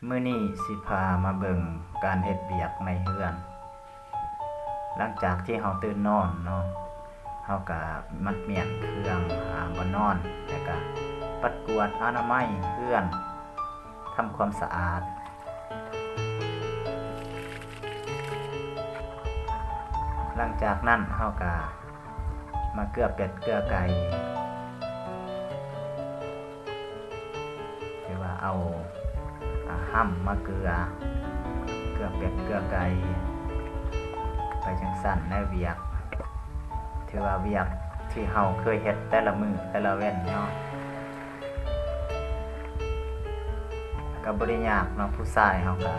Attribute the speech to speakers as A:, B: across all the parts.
A: มื้อนี้สิพามาเบิ่งการเฮ็ดเวียกในเรือน หลังจากที่เราตื่นนอนเนาะเราก็มัดเมียนเครื่องบ่นอนแล้วก็ปัดกวาดอนามัยเรือนทำความสะอาดหลังจากนั้นเราก็มาเกลือเป็ดเกลือไก่คือว่าเอาห้ำมาเกลือเป็ดเกลือไก่ไปจังสั่นในเวียกถือว่าเวียกที่เฮาเคยเฮ็ดแต่ละมื้อแต่ละเว้นเนาะก็บ่ได้ยากเนาะผู้ชายเฮาก็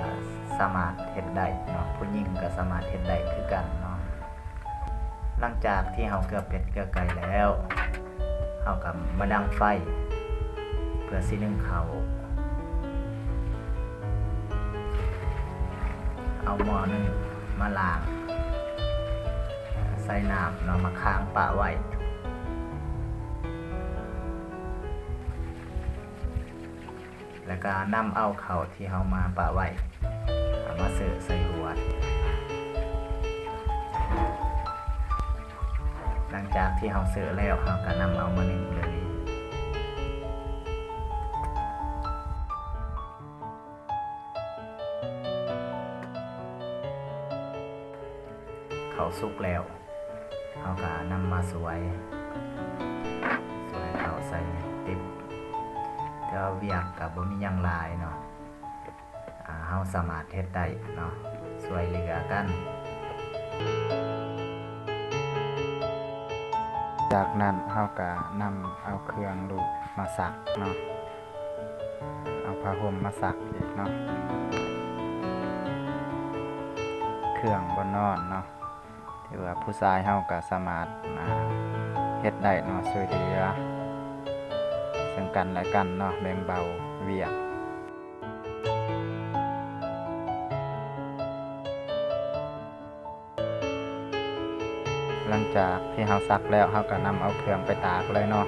A: สามารถเฮ็ดได้เนาะผู้หญิงก็สามารถเฮ็ดได้คือกันเนาะหลังจากที่เฮาเกลือเป็ดเกลือไก่แล้วเฮาก็มาดังไฟเพื่อสินึ่งข้าวเอาหม้อนึงมาล้างใส่น้ำเนาะมาค้างปะไว้แล้วก็นำเอาข้าวที่เฮามาปะไว้เอามาเสิร์ฟใส่หัวหลังจากที่เฮาเสิร์ฟแล้วเฮาก็นำเอามานึ่งเลยข้าวสุกแล้วเฮาก็นำมาสวยข้าวใส่ติบแต่ว่าเวียกก็บ่มีหยังหลายเนาะเฮาสามารถเฮ็ดได้เนาะช่วยเหลือกันจากนั้นเฮาก็นำเอาเครื่องลูกมาซักเนาะเอาผ้าห่มมาซักอีกเนาะเครื่องบ่นอนเนาะที่ว่าผู้ชายเฮาก็สามารถเฮ็ดได้เนาะช่วยเหลือซึ่งกันและกันเนาะแบ่งเบาเวียกหลังจากที่เฮาซักแล้วเฮาก็นำเอาเครื่องไปตากเลยเนาะ